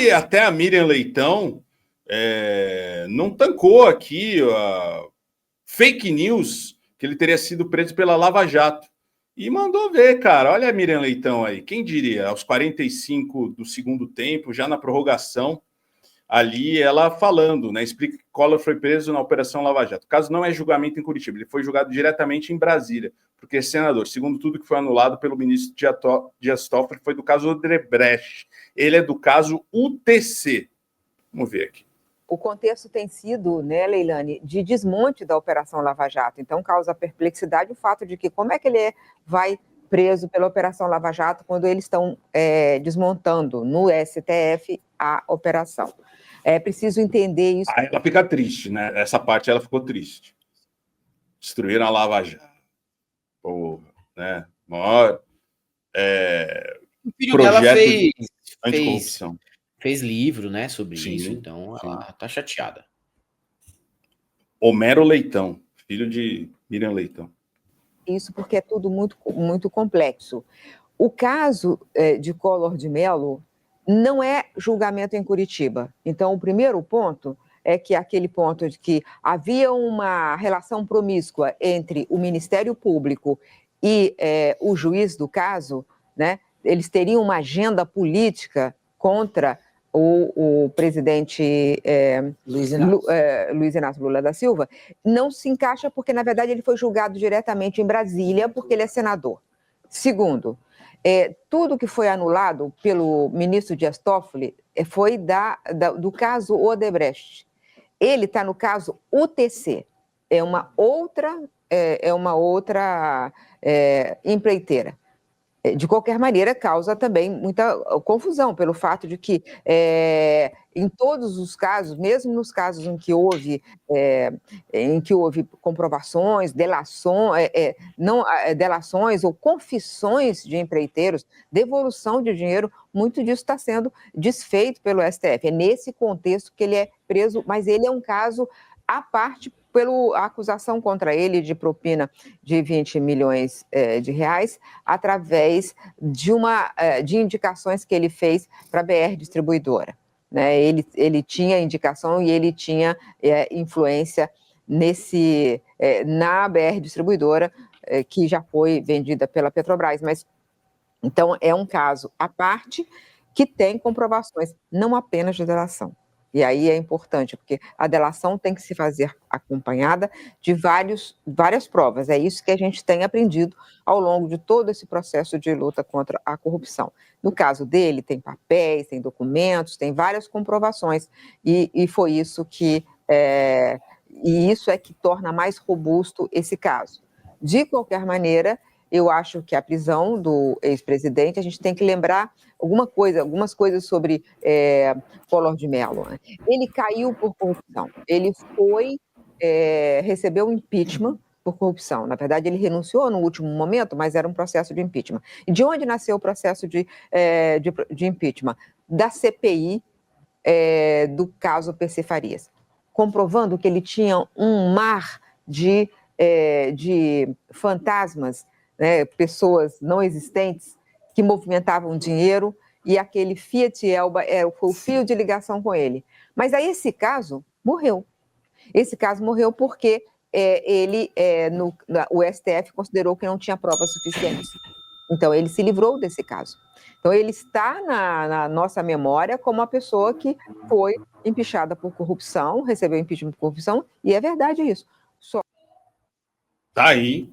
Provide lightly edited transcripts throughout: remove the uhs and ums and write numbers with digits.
que até a Miriam Leitão não tancou aqui a fake news que ele teria sido preso pela Lava Jato. E mandou ver, cara. Olha a Miriam Leitão aí. Quem diria? Aos 45 do segundo tempo, já na prorrogação, ali ela falando, né? Explica que Collor foi preso na Operação Lava Jato. O caso não é julgamento em Curitiba, ele foi julgado diretamente em Brasília, porque senador, segundo tudo que foi anulado pelo ministro Dias Toffoli, foi do caso Odebrecht. Ele é do caso UTC. Vamos ver aqui. O contexto tem sido, né, Leilane, de desmonte da Operação Lava Jato. Então, causa perplexidade o fato de que como é que ele vai preso pela Operação Lava Jato quando eles estão desmontando no STF a operação. É preciso entender isso. Aí ela fica triste, né? Essa parte ela ficou triste. Destruíram a Lava Jato. Porra, né? Maior o filho dela anticorrupção. Fez livro, né, sobre Sim, isso, então sim. Ela tá chateada. Homero Leitão, filho de Miriam Leitão. Isso porque é tudo muito, muito complexo. O caso de Collor de Mello não é julgamento em Curitiba. Então, o primeiro ponto é que aquele ponto de que havia uma relação promíscua entre o Ministério Público e o juiz do caso, né? Eles teriam uma agenda política contra o presidente Luiz Inácio Lula da Silva, não se encaixa porque, na verdade, ele foi julgado diretamente em Brasília, porque ele é senador. Segundo, tudo que foi anulado pelo ministro Dias Toffoli foi do caso Odebrecht. Ele está no caso UTC, é uma outra empreiteira. De qualquer maneira, causa também muita confusão pelo fato de que, em todos os casos, mesmo nos casos em que houve comprovações, delações ou confissões de empreiteiros, devolução de dinheiro, muito disso está sendo desfeito pelo STF. É nesse contexto que ele é preso, mas ele é um caso à parte pela acusação contra ele de propina de 20 milhões de reais, através de indicações que ele fez para a BR Distribuidora. Né? Ele tinha indicação e ele tinha influência na BR Distribuidora, que já foi vendida pela Petrobras. Mas, então, é um caso à parte que tem comprovações, não apenas de delação. E aí é importante, porque a delação tem que se fazer acompanhada de várias provas. É isso que a gente tem aprendido ao longo de todo esse processo de luta contra a corrupção. No caso dele, tem papéis, tem documentos, tem várias comprovações, e foi isso que isso é que torna mais robusto esse caso. De qualquer maneira, eu acho que a prisão do ex-presidente, a gente tem que lembrar algumas coisas sobre Collor de Mello. Né? Ele caiu por corrupção. Ele recebeu impeachment por corrupção. Na verdade, ele renunciou no último momento, mas era um processo de impeachment. E de onde nasceu o processo de impeachment? Da CPI do caso PC Farias, comprovando que ele tinha um mar de fantasmas, né, pessoas não existentes que movimentavam dinheiro, e aquele Fiat Elba foi o fio de ligação com ele. Mas aí esse caso morreu. Esse caso morreu porque o STF considerou que não tinha provas suficientes. Então, ele se livrou desse caso. Então, ele está na nossa memória como uma pessoa que foi empichada por corrupção, recebeu impeachment por corrupção, e é verdade isso. Tá aí.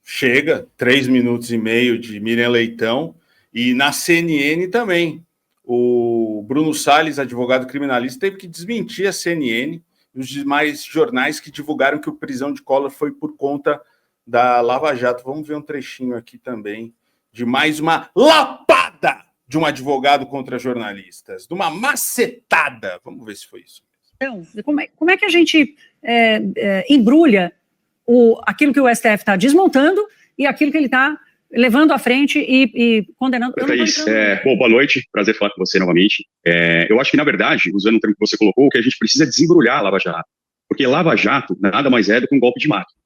Chega, 3 minutos e meio de Miriam Leitão, e na CNN também. O Bruno Salles, advogado criminalista, teve que desmentir a CNN e os demais jornais que divulgaram que a prisão de Collor foi por conta da Lava Jato. Vamos ver um trechinho aqui também de mais uma lapada de um advogado contra jornalistas, de uma macetada. Vamos ver se foi isso. Então, como é que a gente embrulha aquilo que o STF está desmontando e aquilo que ele está levando à frente e condenando. Bom, boa noite, prazer falar com você novamente. Eu acho que, na verdade, usando o termo que você colocou, que a gente precisa desembrulhar a Lava Jato, porque Lava Jato nada mais é do que um golpe de máquina.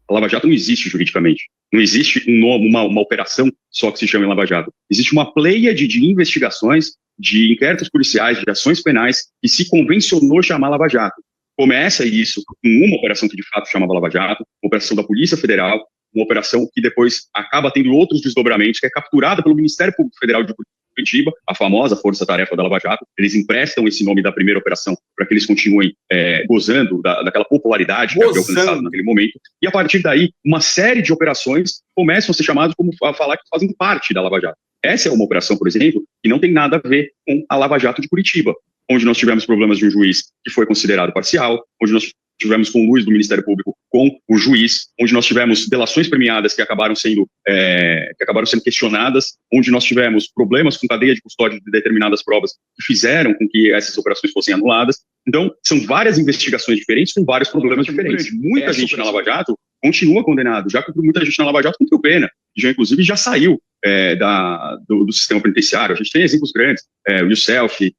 A Lava Jato não existe juridicamente, não existe uma operação só que se chama Lava Jato. Existe uma pleiade de investigações de inquéritos policiais, de ações penais, que se convencionou chamar Lava Jato. Começa isso com uma operação que de fato chamava Lava Jato, uma operação da Polícia Federal, uma operação que depois acaba tendo outros desdobramentos, que é capturada pelo Ministério Público Federal de Curitiba, a famosa força-tarefa da Lava Jato. Eles emprestam esse nome da primeira operação para que eles continuem gozando daquela popularidade que havia alcançado naquele momento. E a partir daí, uma série de operações começam a ser chamadas como a falar que fazem parte da Lava Jato. Essa é uma operação, por exemplo, que não tem nada a ver com a Lava Jato de Curitiba, onde nós tivemos problemas de um juiz que foi considerado parcial, onde nós tivemos conluios do Ministério Público com o juiz, onde nós tivemos delações premiadas que acabaram sendo questionadas, onde nós tivemos problemas com cadeia de custódia de determinadas provas que fizeram com que essas operações fossem anuladas. Então, são várias investigações diferentes com vários problemas diferentes. Muita gente na Lava Jato continua condenado, já cumpriu muita gente na Lava Jato cumpriu pena, inclusive já saiu do sistema penitenciário. A gente tem exemplos grandes, o Youssef,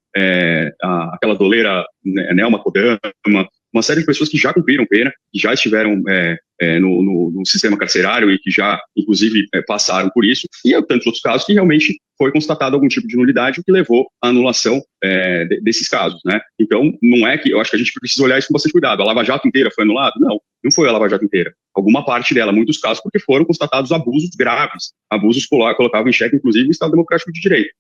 aquela doleira Nelma Kodama, uma série de pessoas que já cumpriram pena, que já estiveram no sistema carcerário e que já, inclusive, passaram por isso, e tantos outros casos que realmente foi constatado algum tipo de nulidade, o que levou à anulação desses casos, né? Então, não é que, eu acho que a gente precisa olhar isso com bastante cuidado. A Lava Jato inteira foi anulada? Não foi a Lava Jato inteira. Alguma parte dela, muitos casos, porque foram constatados abusos graves, abusos que colocavam em xeque, inclusive, o Estado Democrático de Direito.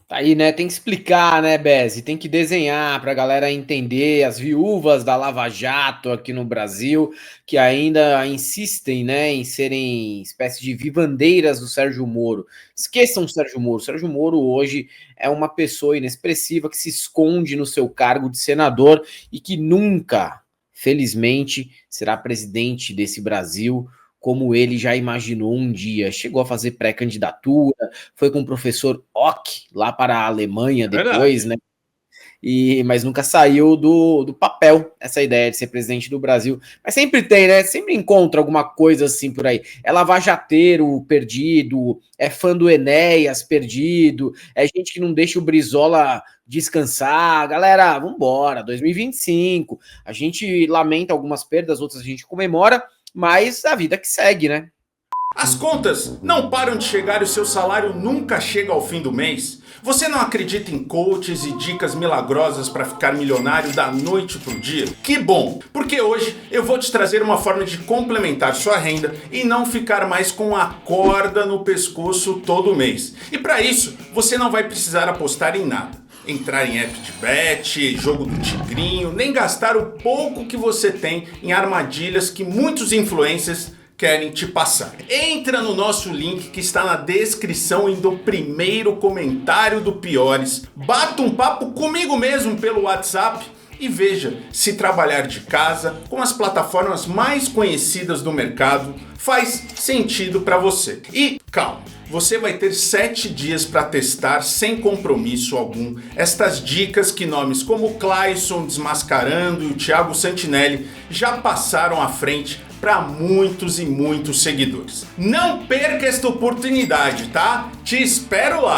Tá aí, né? Tem que explicar, né, Beze? Tem que desenhar pra galera entender as viúvas da Lava Jato aqui no Brasil, que ainda insistem, né, em serem espécie de vivandeiras do Sérgio Moro. Esqueçam o Sérgio Moro. O Sérgio Moro hoje é uma pessoa inexpressiva que se esconde no seu cargo de senador e que nunca, felizmente, será presidente desse Brasil, como ele já imaginou um dia. Chegou a fazer pré-candidatura, foi com o professor Ock lá para a Alemanha depois, né? Mas nunca saiu do papel essa ideia de ser presidente do Brasil. Mas sempre tem, né? Sempre encontra alguma coisa assim por aí. É lavajateiro perdido, é fã do Enéas perdido, é gente que não deixa o Brizola descansar. Galera, vambora, 2025. A gente lamenta algumas perdas, outras a gente comemora, mas a vida que segue, né? As contas não param de chegar e o seu salário nunca chega ao fim do mês? Você não acredita em coaches e dicas milagrosas para ficar milionário da noite pro dia? Que bom, porque hoje eu vou te trazer uma forma de complementar sua renda e não ficar mais com a corda no pescoço todo mês. E para isso, você não vai precisar apostar em nada. Entrar em app de bet, jogo do tigrinho, nem gastar o pouco que você tem em armadilhas que muitos influencers querem te passar. Entra no nosso link que está na descrição e do primeiro comentário do Piores. Bata um papo comigo mesmo pelo WhatsApp e veja se trabalhar de casa com as plataformas mais conhecidas do mercado faz sentido para você. E calma, você vai ter 7 dias para testar sem compromisso algum estas dicas que nomes como o Clayson Desmascarando e o Thiago Santinelli já passaram à frente para muitos e muitos seguidores. Não perca esta oportunidade, tá? Te espero lá!